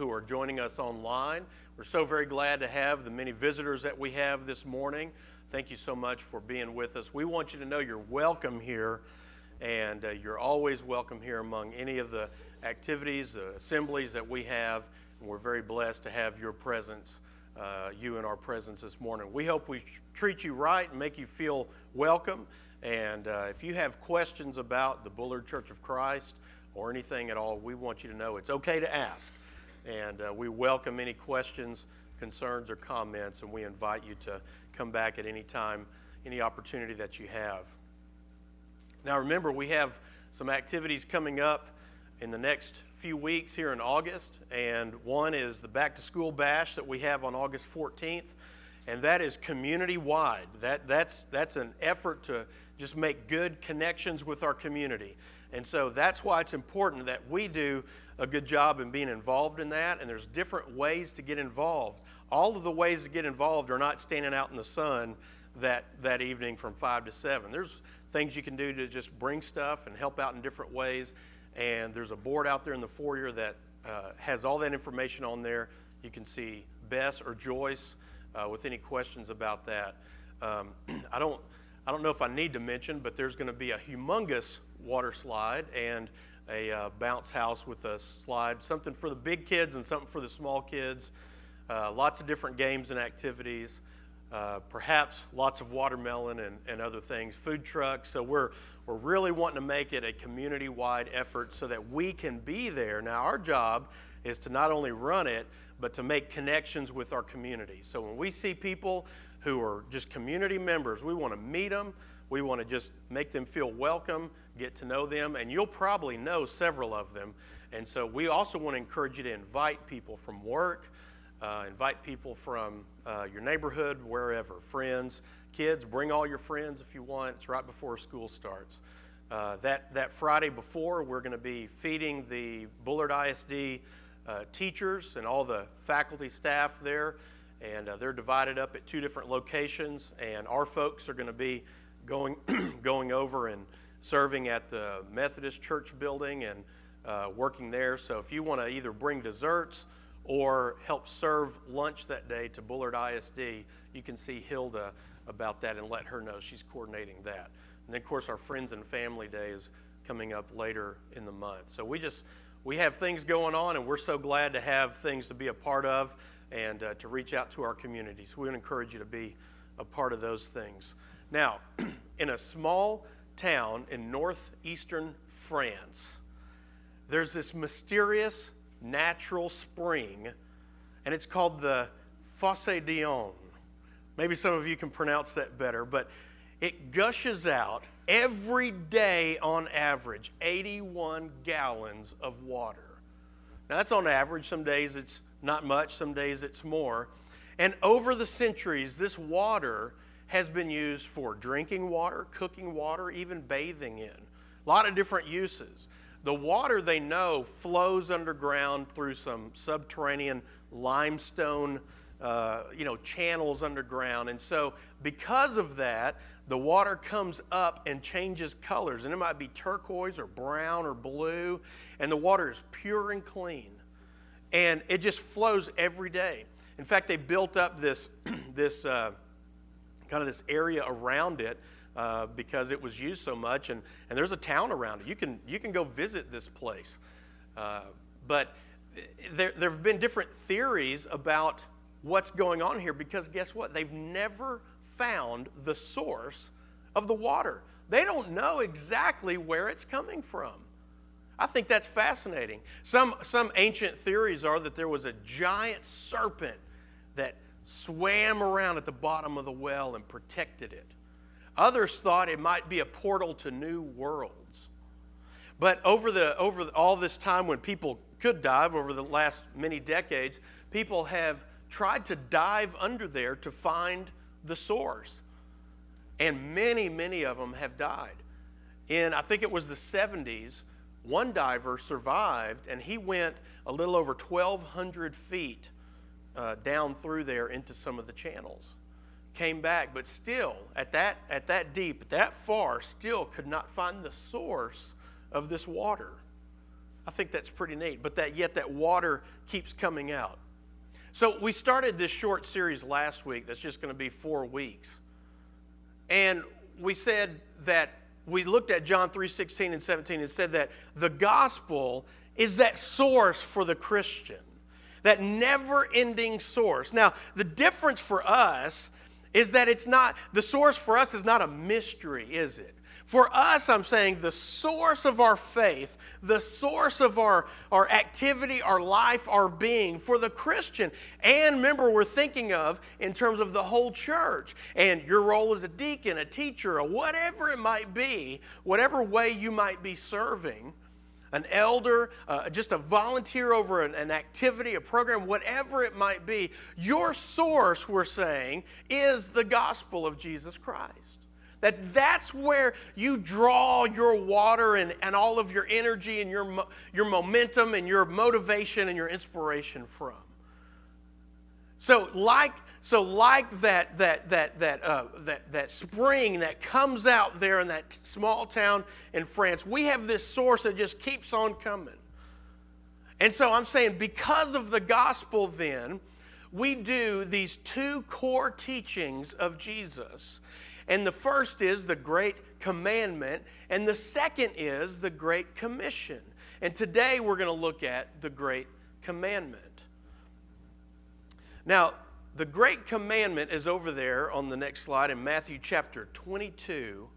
who are joining us online. We're so very glad to have the many visitors that we have this morning. Thank you so much for being with us. We want you to know you're welcome here, and you're always welcome here among any of the activities, assemblies that we have, and we're very blessed to have your presence, you in our presence this morning. We hope we treat you right and make you feel welcome, and if you have questions about the Bullard Church of Christ or anything at all, we want you to know it's okay to ask, and we welcome any questions, concerns, or comments, and we invite you to come back at any time, any opportunity that you have. Now remember, we have some activities coming up in the next few weeks here in August, and one is the Back to School Bash that we have on August 14th, and that is community-wide. That's an effort to just make good connections with our community, and so that's why it's important that we do a good job in being involved in that, and there's different ways to get involved. All of the ways to get involved are not standing out in the sun that evening from 5 to 7. There's things you can do to just bring stuff and help out in different ways. And there's a board out there in the foyer that has all that information on there. You can see Bess or Joyce with any questions about that. I don't know if I need to mention, but there's going to be a humongous water slide and a bounce house with a slide, something for the big kids and something for the small kids. Lots of different games and activities. Perhaps lots of watermelon and other things, food trucks. So we're really wanting to make it a community-wide effort so that we can be there. Now our job is to not only run it, but to make connections with our community. So when we see people who are just community members, we want to meet them. We want to just make them feel welcome, get to know them, and you'll probably know several of them. And so we also want to encourage you to invite people from work, invite people from your neighborhood, wherever, friends, kids, bring all your friends if you want. It's right before school starts. That Friday before, we're going to be feeding the Bullard ISD teachers and all the faculty staff there, and they're divided up at 2 different locations, and our folks are going to be going over and serving at the Methodist Church building and working there. So if you want to either bring desserts or help serve lunch that day to Bullard ISD, you can see Hilda about that and let her know. She's coordinating that. And then, of course, our Friends and Family Day is coming up later in the month. So we have things going on, and we're so glad to have things to be a part of and to reach out to our community. So we would encourage you to be a part of those things. Now, in a small town in northeastern France, there's this mysterious natural spring, and it's called the Fosse d'Yonne. Maybe some of you can pronounce that better, but it gushes out every day on average 81 gallons of water. Now that's on average. Some days it's not much, some days it's more. And over the centuries, this water has been used for drinking water, cooking water, even bathing in. A lot of different uses. The water, they know, flows underground through some subterranean limestone, channels underground. And so because of that, the water comes up and changes colors. And it might be turquoise or brown or blue. And the water is pure and clean. And it just flows every day. In fact, they built up this area around it because it was used so much, and there's a town around it. You can go visit this place. But there have been different theories about what's going on here, because guess what? They've never found the source of the water. They don't know exactly where it's coming from. I think that's fascinating. Some ancient theories are that there was a giant serpent that swam around at the bottom of the well and protected it. Others thought it might be a portal to new worlds. But over all this time when people could dive, over the last many decades, people have tried to dive under there to find the source. And many, many of them have died. I think it was the 70s, one diver survived, and he went a little over 1,200 feet down through there into some of the channels. Came back, but still, at that deep, that far, still could not find the source of this water. I think that's pretty neat, but yet that water keeps coming out. So we started this short series last week that's just going to be 4 weeks. And we said that we looked at John 3:16 and 17 and said that the gospel is that source for the Christian, that never-ending source. Now, the difference for us is that the source for us is not a mystery, is it? For us, I'm saying the source of our faith, the source of our activity, our life, our being, for the Christian. And remember, we're thinking of in terms of the whole church. And your role as a deacon, a teacher, or whatever it might be, whatever way you might be serving, an elder, just a volunteer over an activity, a program, whatever it might be, your source, we're saying, is the gospel of Jesus Christ. That's where you draw your water and all of your energy and your momentum and your motivation and your inspiration from. So like that spring that comes out there in that small town in France, we have this source that just keeps on coming. And so I'm saying because of the gospel then, we do these 2 core teachings of Jesus. And the first is the Great Commandment, and the second is the Great Commission. And today we're going to look at the Great Commandment. Now, the Great Commandment is over there on the next slide in Matthew chapter 22,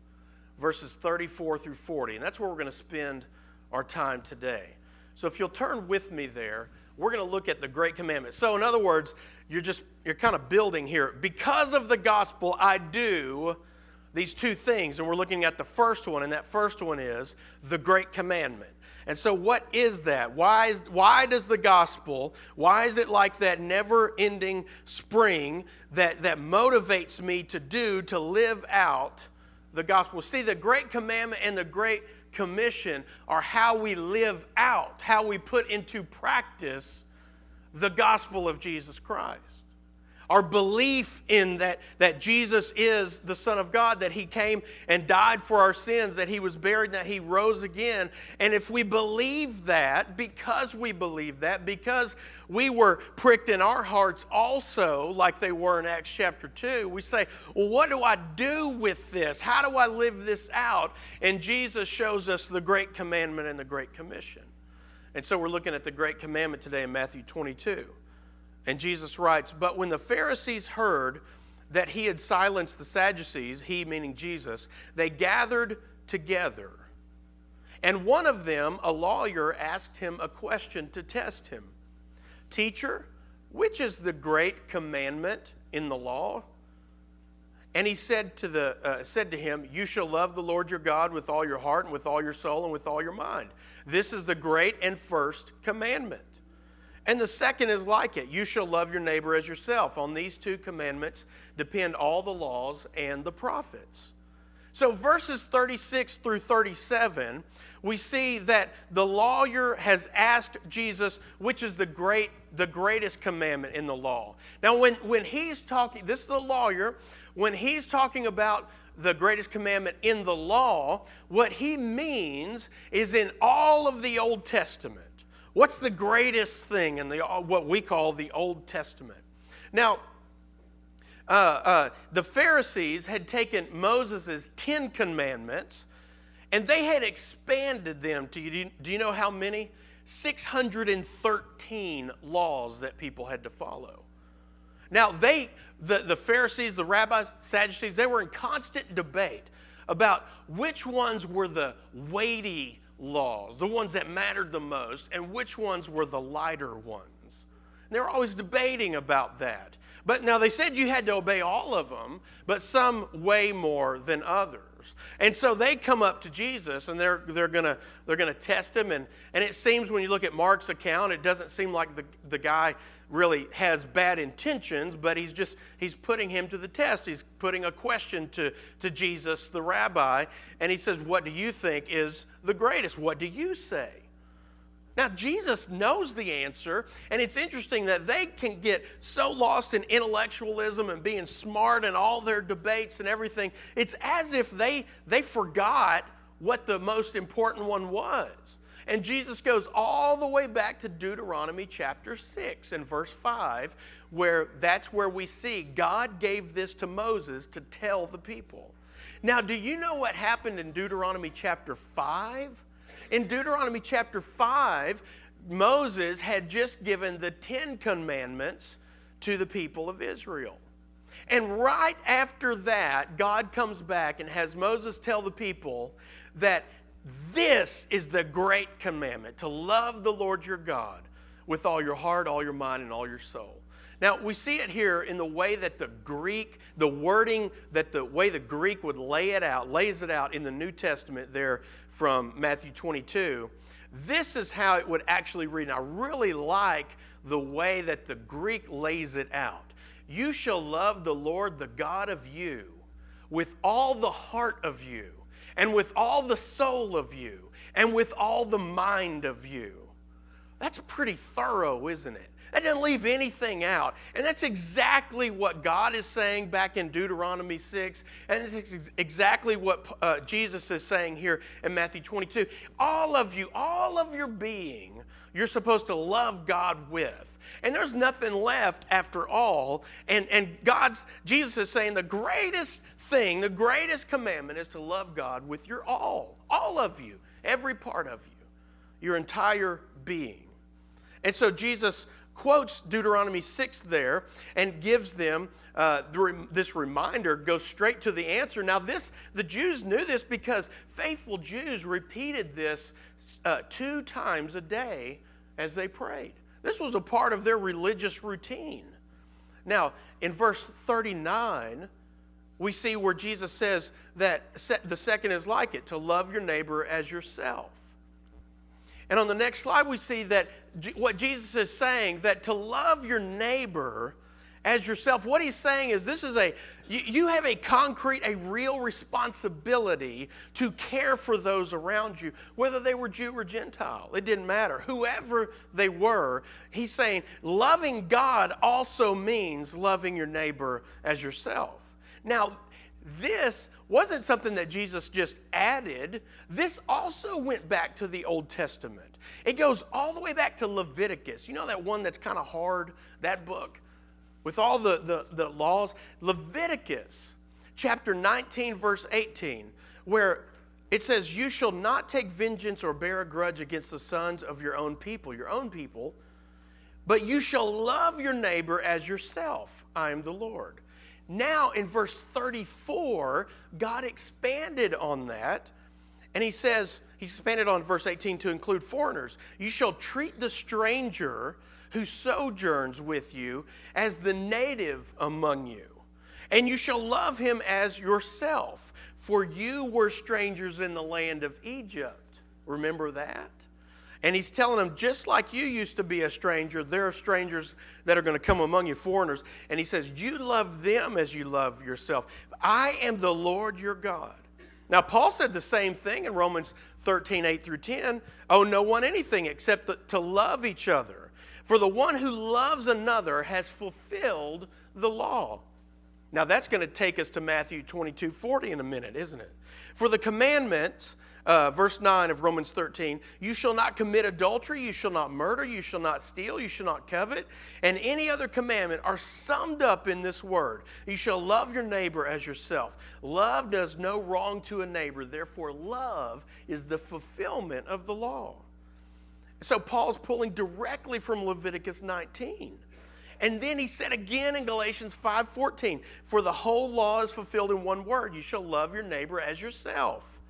verses 34 through 40. And that's where we're going to spend our time today. So if you'll turn with me there, we're going to look at the Great Commandment. So in other words, you're kind of building here. Because of the gospel, I do these 2 things. And we're looking at the first one, and that first one is the Great Commandment. And so what is that? Why does the gospel, why is it like that never-ending spring that motivates me to live out the gospel? See, the Great Commandment and the Great Commission are how we live out, how we put into practice the gospel of Jesus Christ. Our belief in that Jesus is the Son of God, that He came and died for our sins, that He was buried, and that He rose again. And if we believe that, because we were pricked in our hearts also, like they were in Acts chapter 2, we say, well, what do I do with this? How do I live this out? And Jesus shows us the Great Commandment and the Great Commission. And so we're looking at the Great Commandment today in Matthew 22. And Jesus writes, "But when the Pharisees heard that He had silenced the Sadducees," He meaning Jesus, "they gathered together. And one of them, a lawyer, asked Him a question to test Him. 'Teacher, which is the great commandment in the law?' And He said to him, 'You shall love the Lord your God with all your heart and with all your soul and with all your mind. This is the great and first commandment. And the second is like it. You shall love your neighbor as yourself. On these 2 commandments depend all the laws and the prophets.'" So verses 36 through 37, we see that the lawyer has asked Jesus, which is the greatest commandment in the law. Now when he's talking, this is a lawyer, when he's talking about the greatest commandment in the law, what he means is in all of the Old Testament. What's the greatest thing in what we call the Old Testament? Now, the Pharisees had taken Moses' 10 commandments, and they had expanded them to, do you know how many? 613 laws that people had to follow. Now, the Pharisees, the rabbis, Sadducees, they were in constant debate about which ones were the weighty laws, the ones that mattered the most, and which ones were the lighter ones. And they were always debating about that. But now they said you had to obey all of them, but some way more than others. And so they come up to Jesus, and they're gonna test him. And it seems when you look at Mark's account, it doesn't seem like the guy really has bad intentions, but he's putting him to the test. He's putting a question to Jesus, the rabbi, and he says, "What do you think is the greatest? What do you say?" Now, Jesus knows the answer, and it's interesting that they can get so lost in intellectualism and being smart in all their debates and everything. It's as if they forgot what the most important one was. And Jesus goes all the way back to Deuteronomy chapter 6 and verse 5, where that's where we see God gave this to Moses to tell the people. Now, do you know what happened in Deuteronomy chapter 5? In Deuteronomy chapter 5, Moses had just given the 10 commandments to the people of Israel. And right after that, God comes back and has Moses tell the people that this is the great commandment, to love the Lord your God with all your heart, all your mind, and all your soul. Now, we see it here in the way that the Greek, the wording, that the way the Greek would lays it out in the New Testament there from Matthew 22. This is how it would actually read. And I really like the way that the Greek lays it out. You shall love the Lord, the God of you, with all the heart of you, and with all the soul of you, and with all the mind of you. That's pretty thorough, isn't it? That doesn't leave anything out. And that's exactly what God is saying back in Deuteronomy 6. And it's exactly what Jesus is saying here in Matthew 22. All of you, all of your being, you're supposed to love God with. And there's nothing left after all. And Jesus is saying the greatest thing, the greatest commandment is to love God with your all of you, every part of you, your entire being. And so Jesus quotes Deuteronomy 6 there and gives them this reminder, goes straight to the answer. Now the Jews knew this because faithful Jews repeated this 2 times a day as they prayed. This was a part of their religious routine. Now, in verse 39, we see where Jesus says that the second is like it, to love your neighbor as yourself. And on the next slide, we see that what Jesus is saying, that to love your neighbor as yourself, what he's saying is you have a concrete, a real responsibility to care for those around you, whether they were Jew or Gentile. It didn't matter. Whoever they were, he's saying loving God also means loving your neighbor as yourself. Now, this wasn't something that Jesus just added. This also went back to the Old Testament. It goes all the way back to Leviticus. You know that one that's kind of hard, that book, with all the laws? People chapter 19, verse 18, where it says, you shall not take vengeance or bear a grudge against the sons of your own people, but you shall love your neighbor as yourself. I am the Lord. Now, in verse 34, God expanded on that, and he says, he expanded on verse 18 to include foreigners. You shall treat the stranger who sojourns with you as the native among you, and you shall love him as yourself, for you were strangers in the land of Egypt. Remember that? And he's telling them, just like you used to be a stranger, there are strangers that are going to come among you, foreigners. And he says, you love them as you love yourself. I am the Lord your God. Now, Paul said the same thing in Romans 13, 8 through 10. Owe no one anything except to love each other. For the one who loves another has fulfilled the law. Now, that's going to take us to Matthew 22, 40 in a minute, isn't it? For the commandments, verse 9 of Romans 13, you shall not commit adultery, you shall not murder, you shall not steal, you shall not covet, and any other commandment are summed up in this word. You shall love your neighbor as yourself. Love does no wrong to a neighbor, therefore love is the fulfillment of the law. So Paul's pulling directly from Leviticus 19. And then he said again in Galatians 5:14, for the whole law is fulfilled in one word, you shall love your neighbor as yourself.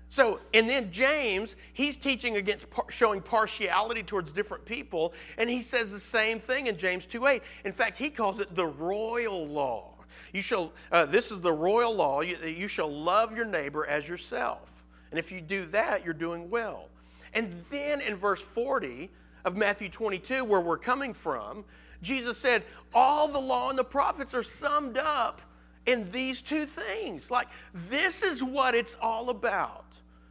So, and then James, he's teaching against showing partiality towards different people, and he says the same thing in James 2:8. In fact, he calls it the royal law. This is the royal law, you shall love your neighbor as yourself. And if you do that, you're doing well. And then in verse 40 of Matthew 22, where we're coming from, Jesus said, all the law and the prophets are summed up in these 2 things. Like, this is what it's all about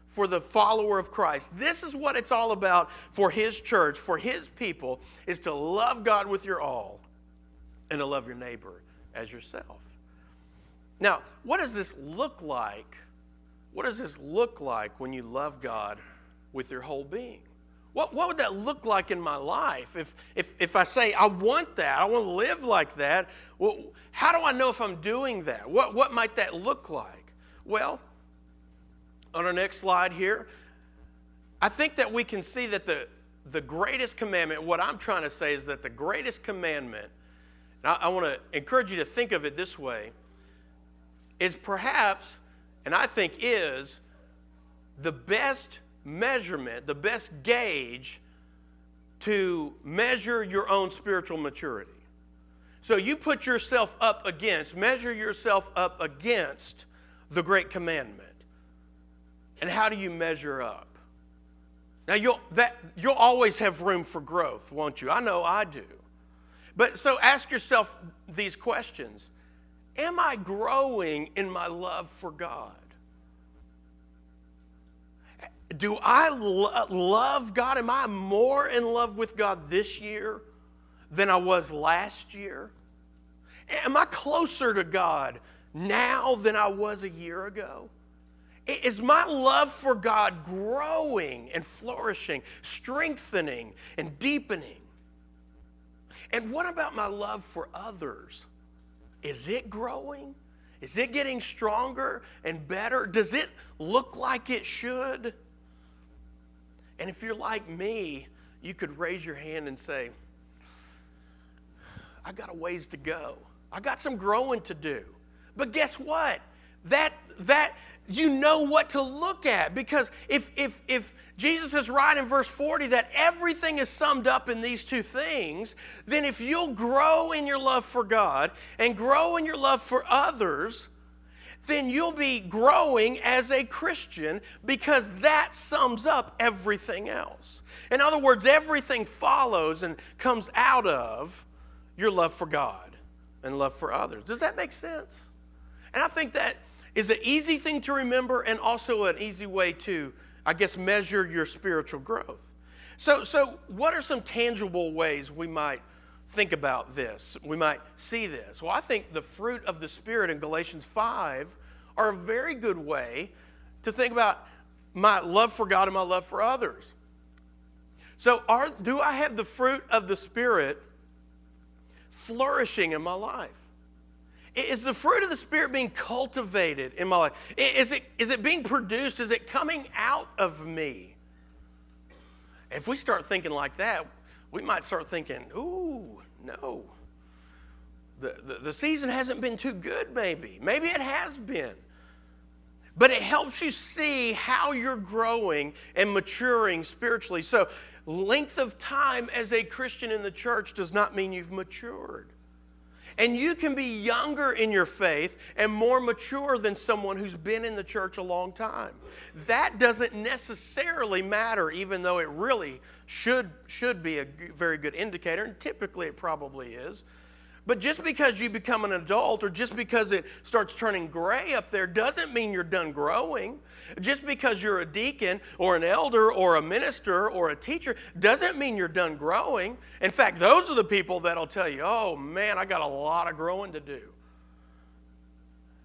for the follower of Christ. This is what it's all about for his church, for his people, is to love God with your all and to love your neighbor as yourself. Now, what does this look like? What does this look like when you love God with your whole being. What would that look like in my life? If I say, I want that, I want to live like that, well, how do I know if I'm doing that? What might that look like? Well, on our next slide here, I think that we can see that the greatest commandment, what I'm trying to say is that the greatest commandment, and I want to encourage you to think of it this way, is perhaps, and I think is, the best measurement, the best gauge to measure your own spiritual maturity. So you put yourself up against, measure yourself up against the great commandment. And how do you measure up? Now you'll always have room for growth, won't you? I know I do. But so ask yourself these questions. Am I growing in my love for God? Do I love God? Am I more in love with God this year than I was last year? Am I closer to God now than I was a year ago? Is my love for God growing and flourishing, strengthening and deepening? And what about my love for others? Is it growing? Is it getting stronger and better? Does it look like it should? And if you're like me, you could raise your hand and say, I got a ways to go. I got some growing to do. But guess what? That you know what to look at, because if Jesus is right in verse 40 that everything is summed up in these two things, then if you'll grow in your love for God and grow in your love for others, then you'll be growing as a Christian, because that sums up everything else. In other words, everything follows and comes out of your love for God and love for others. Does that make sense? And I think that is an easy thing to remember, and also an easy way to, I guess, measure your spiritual growth. So what are some tangible ways we might think about this? We might see this. Well, I think the fruit of the Spirit in Galatians 5 are a very good way to think about my love for God and my love for others. So do I have the fruit of the Spirit flourishing in my life? Is the fruit of the Spirit being cultivated in my life? Is it being produced? Is it coming out of me? If we start thinking like that, we might start thinking, ooh, no. The season hasn't been too good, maybe. Maybe it has been. But it helps you see how you're growing and maturing spiritually. So length of time as a Christian in the church does not mean you've matured. And you can be younger in your faith and more mature than someone who's been in the church a long time. That doesn't necessarily matter, even though it really should be a very good indicator, and typically it probably is. But just because you become an adult, or just because it starts turning gray up there, doesn't mean you're done growing. Just because you're a deacon or an elder or a minister or a teacher doesn't mean you're done growing. In fact, those are the people that'll tell you, oh man, I got a lot of growing to do.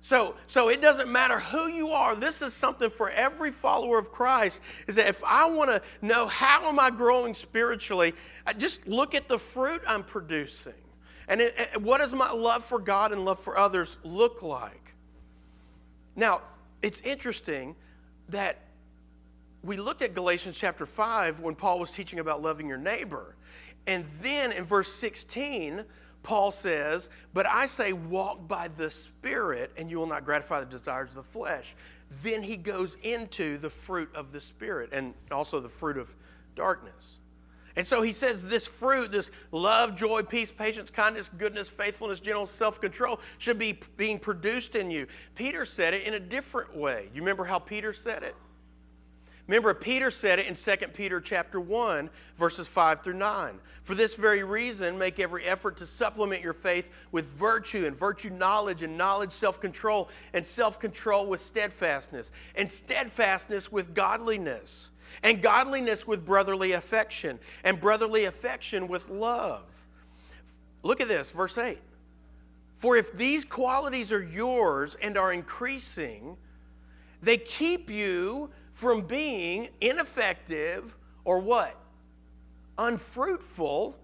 So it doesn't matter who you are. This is something for every follower of Christ, is that if I want to know how am I growing spiritually, I just look at the fruit I'm producing. And what does my love for God and love for others look like? Now, it's interesting that we looked at Galatians chapter 5 when Paul was teaching about loving your neighbor. And then in verse 16, Paul says, but I say walk by the Spirit and you will not gratify the desires of the flesh. Then he goes into the fruit of the Spirit and also the fruit of darkness. And so he says this fruit, this love, joy, peace, patience, kindness, goodness, faithfulness, gentleness, self-control should be being produced in you. Peter said it in a different way. You remember how Peter said it? Remember, Peter said it in 2 Peter chapter 1, verses 5 through 9. For this very reason, make every effort to supplement your faith with virtue, and virtue knowledge, and knowledge self-control, and self-control with steadfastness, and steadfastness with godliness, and godliness with brotherly affection, and brotherly affection with love. Look at this, verse 8. For if these qualities are yours and are increasing, They keep you from being ineffective or what? Unfruitful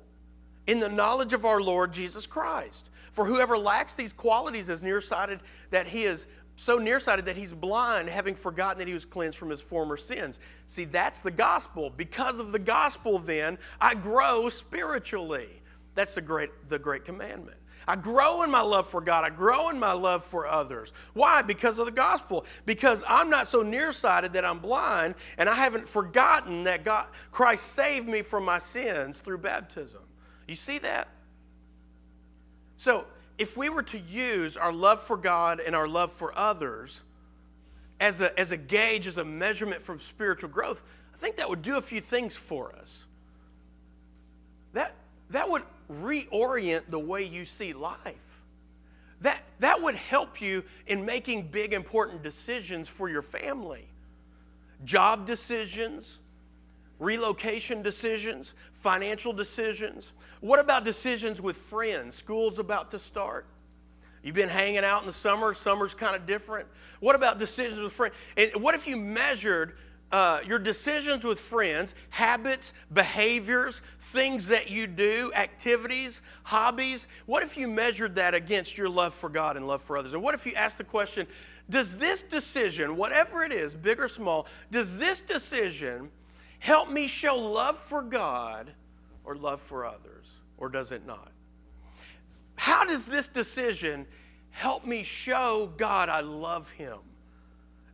in the knowledge of our Lord Jesus Christ. For whoever lacks these qualities is nearsighted, that he is so nearsighted that he's blind, having forgotten that he was cleansed from his former sins. See, that's the gospel. Because of the gospel, then, I grow spiritually. That's the great commandment. I grow in my love for God. I grow in my love for others. Why? Because of the gospel. Because I'm not so nearsighted that I'm blind, and I haven't forgotten that Christ saved me from my sins through baptism. You see that? So, if we were to use our love for God and our love for others as a gauge, as a measurement for spiritual growth, I think that would do a few things for us. That would reorient the way you see life. That would help you in making big, important decisions for your family. Job decisions, relocation decisions, financial decisions. What about decisions with friends? School's about to start. You've been hanging out in the summer. Summer's kind of different. What about decisions with friends? And what if you measured your decisions with friends, habits, behaviors, things that you do, activities, hobbies? What if you measured that against your love for God and love for others? And what if you asked the question, does this decision, whatever it is, big or small, does this decision help me show love for God or love for others, or does it not? How does this decision help me show God I love Him?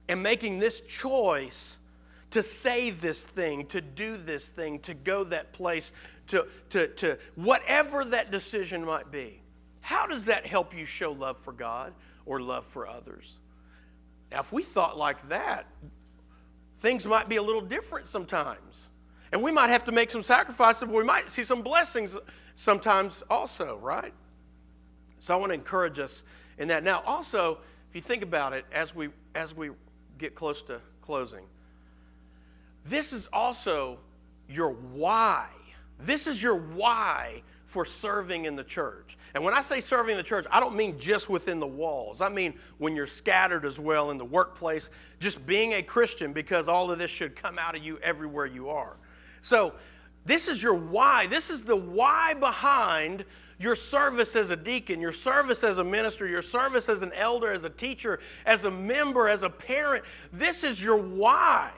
And making this choice to say this thing, to do this thing, to go that place, to whatever that decision might be. How does that help you show love for God or love for others? Now, if we thought like that, things might be a little different sometimes. And we might have to make some sacrifices, but we might see some blessings sometimes also, right? So I want to encourage us in that. Now, also, if you think about it, as we get close to closing, this is also your why. This is your why for serving in the church. And when I say serving in the church, I don't mean just within the walls. I mean when you're scattered as well in the workplace, just being a Christian, because all of this should come out of you everywhere you are. So this is your why. This is the why behind your service as a deacon, your service as a minister, your service as an elder, as a teacher, as a member, as a parent. This is your why.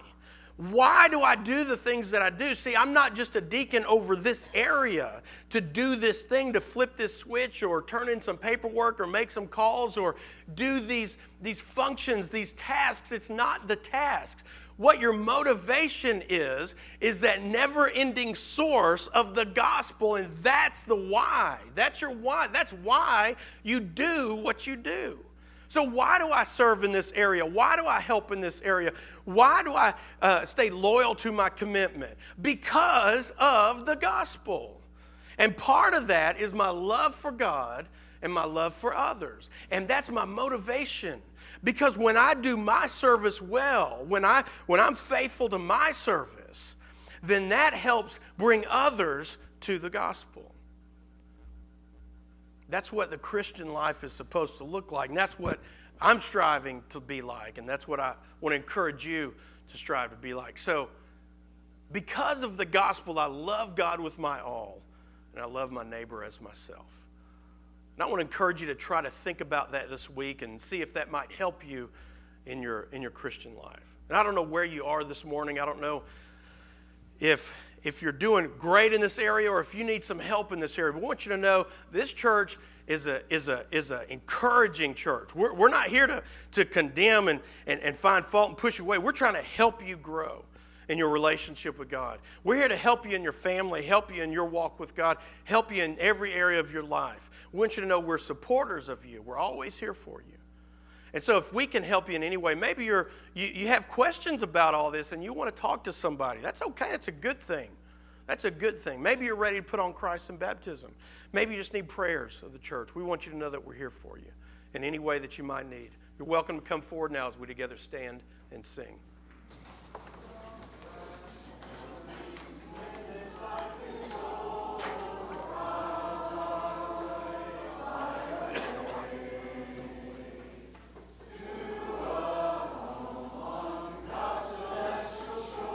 Why do I do the things that I do? See, I'm not just a deacon over this area to do this thing, to flip this switch or turn in some paperwork or make some calls or do these functions, these tasks. It's not the tasks. What your motivation is that never-ending source of the gospel, and that's the why. That's your why. That's why you do what you do. So why do I serve in this area? Why do I help in this area? Why do I stay loyal to my commitment? Because of the gospel. And part of that is my love for God and my love for others. And that's my motivation. Because when I do my service well, when I'm faithful to my service, then that helps bring others to the gospel. That's what the Christian life is supposed to look like. And that's what I'm striving to be like. And that's what I want to encourage you to strive to be like. So, because of the gospel, I love God with my all. And I love my neighbor as myself. And I want to encourage you to try to think about that this week and see if that might help you in your Christian life. And I don't know where you are this morning. I don't know if you're doing great in this area or if you need some help in this area. But I want you to know this church is a encouraging church. We're not here to condemn and find fault and push you away. We're trying to help you grow in your relationship with God. We're here to help you in your family, help you in your walk with God, help you in every area of your life. We want you to know we're supporters of you. We're always here for you. And so if we can help you in any way, maybe you have questions about all this and you want to talk to somebody. That's okay. That's a good thing. That's a good thing. Maybe you're ready to put on Christ in baptism. Maybe you just need prayers of the church. We want you to know that we're here for you in any way that you might need. You're welcome to come forward now as we together stand and sing.